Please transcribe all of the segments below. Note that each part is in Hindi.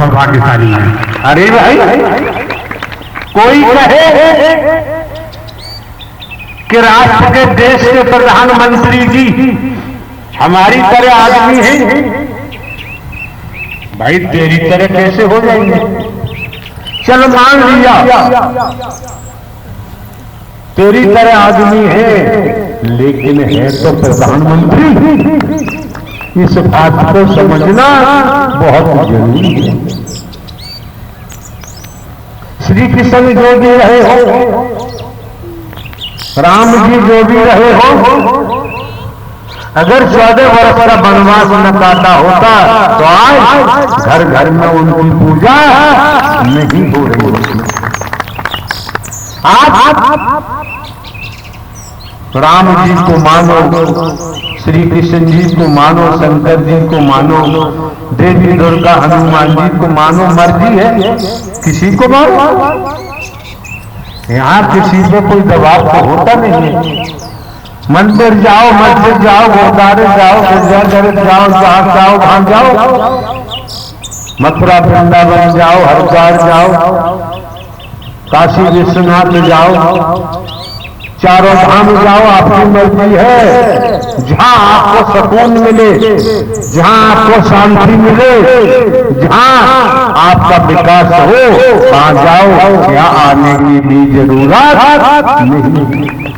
सौभाग्यशाली हैं। अरे भाई, कोई कहे कि राष्ट्र के देश के प्रधानमंत्री जी हमारी तरह आदमी है, भाई तेरी तरह कैसे हो जाएंगे? चलो मान लिया तेरी तरह आदमी है, लेकिन है तो प्रधानमंत्री। इस बात को समझना बहुत जरूरी है। श्री कृष्ण जो भी रहे हो, राम जी जो भी रहे हो, अगर 14 वर्ष का वनवास न काटा होता तो आज घर घर में उनकी पूजा नहीं हो रही होती। आप राम जी को मानो, श्री कृष्ण जी को मानो, शंकर जी को मानो, देवी दुर्गा हनुमान जी को मानो, मर्जी है किसी को मानो। यहाँ किसी पे कोई दबाव तो होता नहीं है। मंदिर जाओ, मस्जिद जाओ, गुरुद्वारे जाओ, गिरजाघर जाओ, जहां जाओ वहां जाओ, मथुरा वृंदावन जाओ, हरिद्वार जाओ, काशी विश्वनाथ जाओ, चारों धाम जाओ, आपकी मर्जी है। जहां आपको सुकून मिले, जहां आपको शांति मिले, जहां आपका विकास हो, वहां जाओ। यहाँ आने की भी जरूरत नहीं।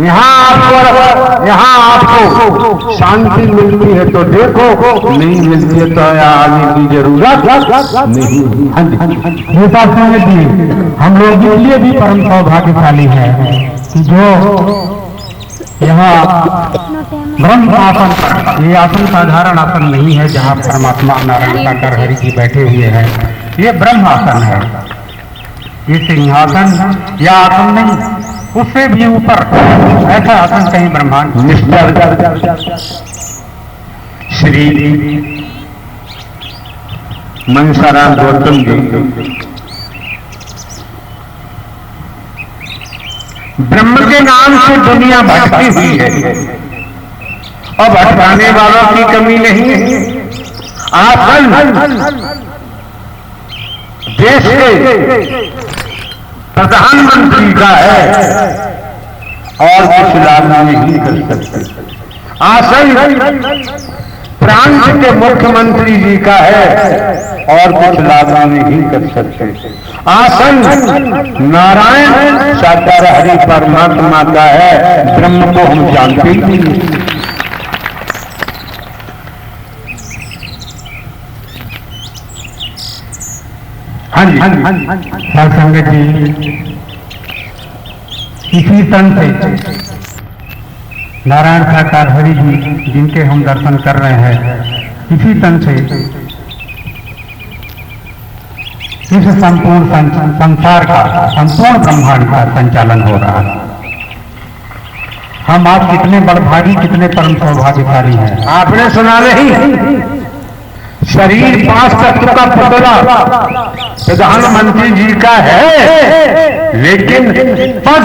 यहाँ आपको शांति मिलती है तो देखो, नहीं मिलती है तो यहाँ आने की जरूरत नहीं। ये बात समझ ली। हम लोग इसलिए भी परम सौभाग्यशाली है कि जो यहाँ ब्रह्म आसन, ये आसन साधारण आसन नहीं है जहाँ परमात्मा नारायण साकार हरि जी बैठे हुए हैं। ये ब्रह्म आसन है। ये सिंहासन या आसन नहीं, उससे भी ऊपर ऐसा आसन कहीं ब्रह्मांड। श्री मनसाराम गौतम जी ब्रह्म के नाम से दुनिया भटकी हुई है और भटकाने वालों की कमी नहीं है। आसन देश के प्रधानमंत्री का है और कुछ लाभ नहीं कर सकते। आसन प्रांत के मुख्यमंत्री जी का है और कुछ लाभ नहीं कर सकते। आसन नारायण साकार हरि परमात्मा का है, ब्रह्म को हम जानते ही नहीं। हाँ जी, संगत जी, इसी तन से नारायण साकार हरि जी जिनके हम दर्शन कर रहे हैं, इसी तन से इस संपूर्ण संसार का, संपूर्ण ब्रह्मांड का संचालन हो रहा है। हम आप कितने बड़भागी, कितने परम सौभाग्यशाली हैं। आपने सुना नहीं, शरीर 5 तत्व का पुतला प्रधानमंत्री जी का है, लेकिन पद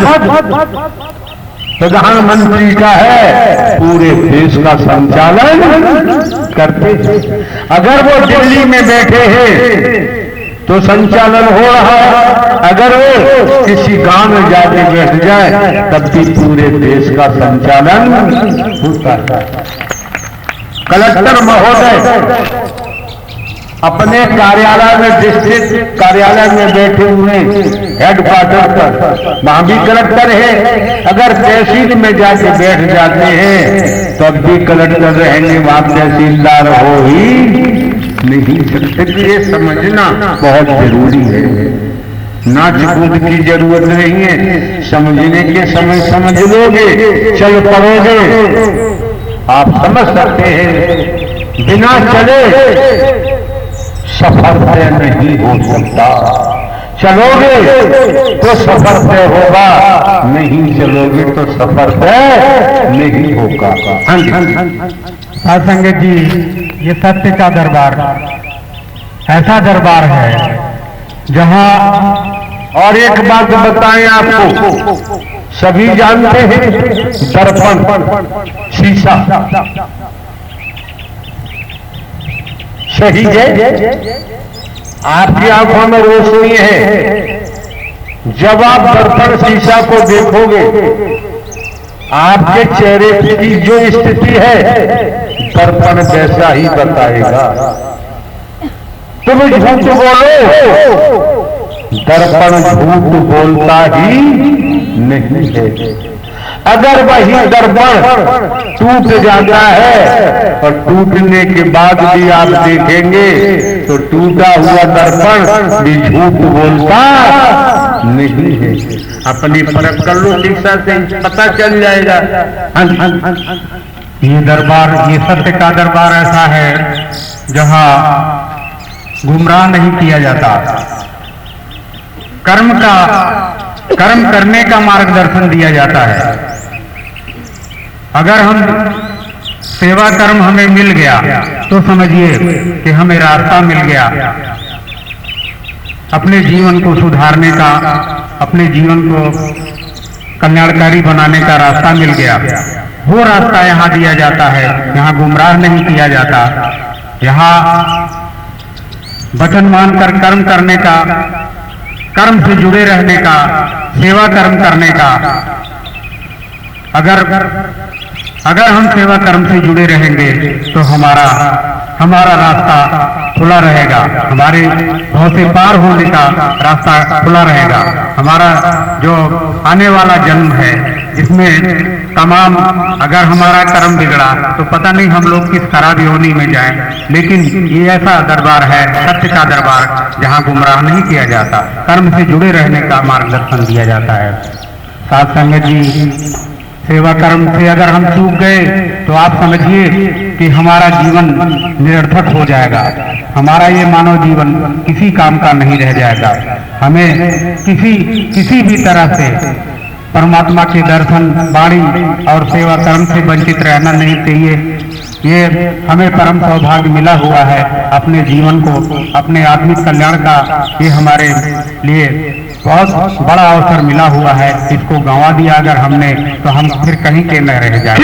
प्रधानमंत्री का है, पूरे देश का संचालन करते हैं। अगर वो दिल्ली में बैठे हैं तो संचालन हो रहा है, अगर वो किसी गांव में जाके बैठ जाए तब भी पूरे देश का संचालन होता है। कलेक्टर महोदय अपने कार्यालय में, डिस्ट्रिक्ट कार्यालय में बैठे हुए हेडक्वार्टर पर, वहां भी कलेक्टर है। अगर तहसील में जाके बैठ जाते हैं तब भी कलेक्टर रहेंगे, वहां तहसीलदार हो ही नहीं सकते। ये समझना बहुत जरूरी है। नाच कूद की जरूरत नहीं है, समझने के समय समझ लोगे, चल पड़ोगे, आप समझ सकते हैं। बिना चले सफर तय नहीं हो सकता। चलोगे तो सफर तय होगा, नहीं चलोगे तो सफर तय नहीं होगा। हाँ जी संगत जी, ये सत्य का दरबार, ऐसा दरबार है जहाँ, और एक बात बताएं आपको, सभी जानते हैं दर्पण, शीशा सही है, आपकी आंखों में रोशनी है। जब आप दर्पण शीशा को देखोगे, आपके चेहरे की जो स्थिति है दर्पण वैसा ही बताएगा। तुम झूठ बोलो, दर्पण झूठ बोलता ही नहीं है। अगर वही दर्पण टूट जाता है और टूटने के बाद भी आप देखेंगे तो टूटा हुआ दर्पण भी झूठ बोलता नहीं है। अपनी परख कर लो, शिक्षा से पता चल जाएगा। ये दरबार, ये सत्य का दरबार ऐसा है जहां गुमराह नहीं किया जाता। कर्म करने का मार्गदर्शन दिया जाता है। अगर हम सेवा कर्म हमें मिल गया तो समझिए कि हमें रास्ता मिल गया अपने जीवन को सुधारने का, अपने जीवन को कल्याणकारी बनाने का रास्ता मिल गया। वो रास्ता यहाँ दिया जाता है। यहाँ गुमराह नहीं किया जाता। यहाँ वचन मानकर कर्म करने का, कर्म से जुड़े रहने का, सेवा कर्म करने का। अगर हम सेवा कर्म से जुड़े रहेंगे तो हमारा रास्ता खुला रहेगा। हमारे भव से पार होने का रास्ता खुला रहेगा। हमारा जो आने वाला जन्म है इसमें तमाम, अगर हमारा कर्म बिगड़ा तो पता नहीं हम लोग किस खराब योनि में जाएं। लेकिन ये ऐसा दरबार है, सत्य का दरबार, जहां गुमराह नहीं किया जाता, कर्म से जुड़े रहने का मार्गदर्शन दिया जाता है। साथ संगत जी, सेवा कर्म से अगर हम चूक गए तो आप समझिए कि हमारा जीवन निरर्थक हो जाएगा। हमारा ये मानव जीवन किसी काम का नहीं रह जाएगा। हमें किसी भी तरह से परमात्मा के दर्शन, वाणी और सेवा कर्म से वंचित रहना नहीं चाहिए। ये हमें परम सौभाग्य मिला हुआ है। अपने जीवन को, अपने आत्मिक कल्याण का ये हमारे लिए बहुत बड़ा अवसर मिला हुआ है। इसको गंवा दिया अगर हमने तो हम फिर कहीं के न रह जाए।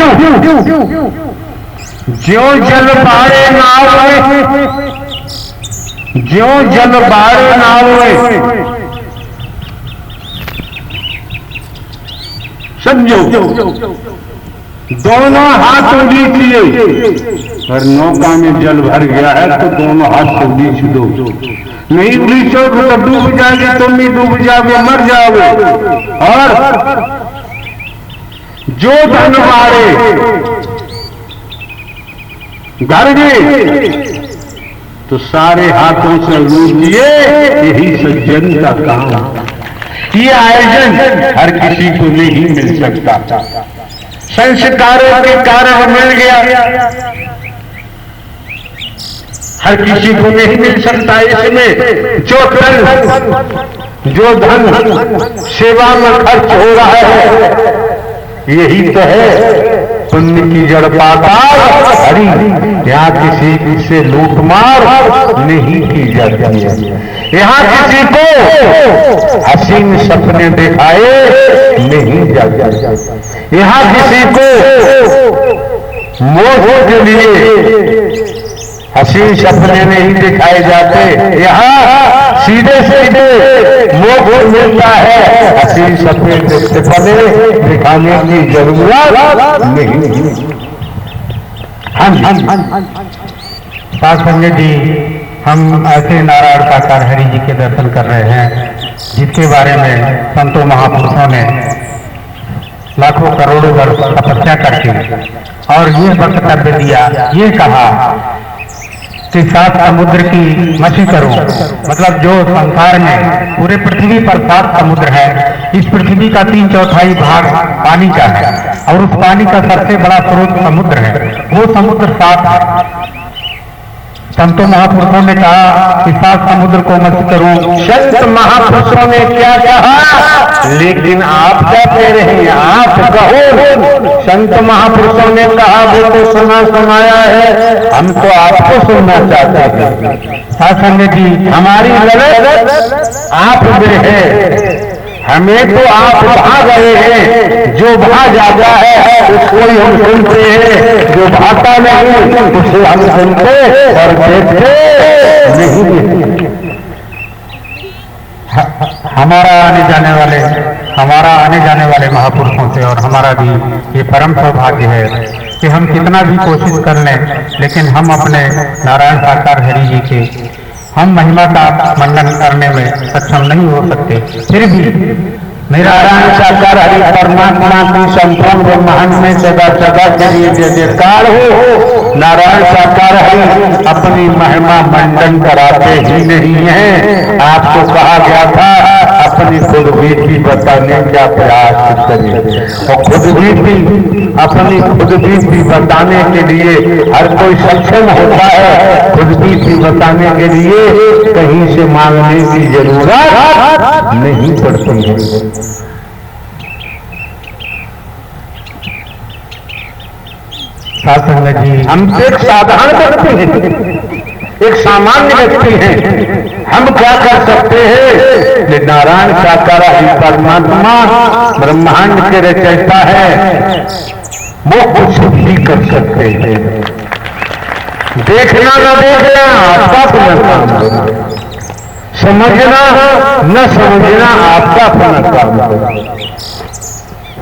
ज्यो जल बाड़े नावे, ज्यो जल बाड़े नावे, समझो, दोनों हाथ उलीचिए। अगर नौका में जल भर गया है तो दोनों हाथ से उलीच दो। नहीं उलीचोगे तो डूब जाएगी, तुम भी डूब जाओगे, मर जाओगे। और जो धन बाड़े घर में तो सारे हाथों से लूटिए, यही सज्जन का काम। ये आयोजन हर किसी को नहीं मिल सकता। संस्कारों के कारण मिल गया, हर किसी को नहीं मिल सकता। इसमें जो धन सेवा में खर्च हो रहा है, यही तो है पुण्य की जड़ पाताल हरी। यहाँ किसी से लूटमार नहीं की जाती है। यहाँ किसी को हसीन सपने दिखाए नहीं जाते। यहाँ किसी को मोह के लिए हसीन सपने नहीं दिखाए जाते। यहाँ सीधे सीधे मोह मिलता है। हसीन सपने दिखाने की जरूरत नहीं। साथ संगत जी, हम ऐसे नारायण साकार हरि जी के दर्शन कर रहे हैं जिसके बारे में संतों महापुरुषों ने लाखों करोड़ों वर्ष तपस्या करके और ये वक्तव्य दिया, ये कहा कि 7 समुद्र की मछली करो। मतलब जो संसार में पूरे पृथ्वी पर 7 समुद्र है, इस पृथ्वी का 3/4 भाग पानी का है और उस पानी का सबसे बड़ा स्रोत समुद्र है। वो समुद्र 7 है। संतों महापुरुषों ने कहा कि 7 समुद्र को मत करो। संत महापुरुषों ने क्या कहा, लेकिन आप क्या कह रहे हैं, आप कहो। संत महापुरुषों ने कहा वो तो सुना सुनाया है, हम तो आपको सुनना चाहते हैं। साथ संगत जी, हमारी गलत आप में है। हमें तो आप भा गए हैं। जो भा जाता है उसको ही हम सुनते हैं, जो भाता नहीं उसे हम सुनते और देखते नहीं। हमारा आने जाने वाले महापुरुषों से और हमारा भी ये परम सौभाग्य है कि हम कितना भी कोशिश कर लें, लेकिन हम अपने नारायण साकार हरि जी के हम महिमा का मंडन करने में सक्षम नहीं हो सकते। फिर भी नारायण साकार हरि परमात्मा की संपूर्ण ब्रह्मांड में सदा सदा के लिए जयकार हो। नारायण साकार हरि अपनी महिमा मंडन कराते ही नहीं है। आपको कहा गया था अपनी खुद बीती बताने का प्रयास करें, और खुद बीती अपनी खुद बीती बताने के लिए हर कोई सक्षम होता है। खुद बीती बताने के लिए कहीं से मांगने की जरूरत नहीं पड़ती है। साधु जी, हम तो एक साधारण व्यक्ति हैं, एक सामान्य व्यक्ति हैं। हम क्या कर सकते हैं? कि नारायण साकार हरि परमात्मा ब्रह्मांड के रचयिता है, वो कुछ भी कर सकते हैं। देखना न देखना आपका अपना काम है, समझना न समझना आपका अपना काम है,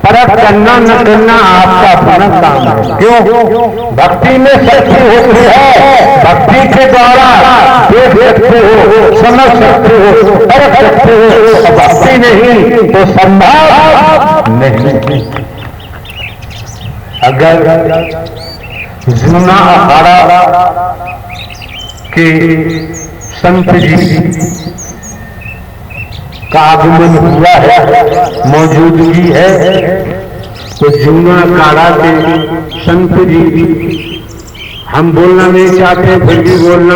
परख करना न करना आपका अपना काम है। क्यों? भक्ति में शक्ति होती है, भक्ति के द्वारा देख सकते हो, समझ सकते हो, परख सकते हो। भक्ति नहीं तो संभव नहीं। अगर जूना अखाड़ा के संत जी का आगमन हुआ है, मौजूदगी है, तो जूना अखाड़ा के संत जी, हम बोलना नहीं चाहते फिर भी बोलना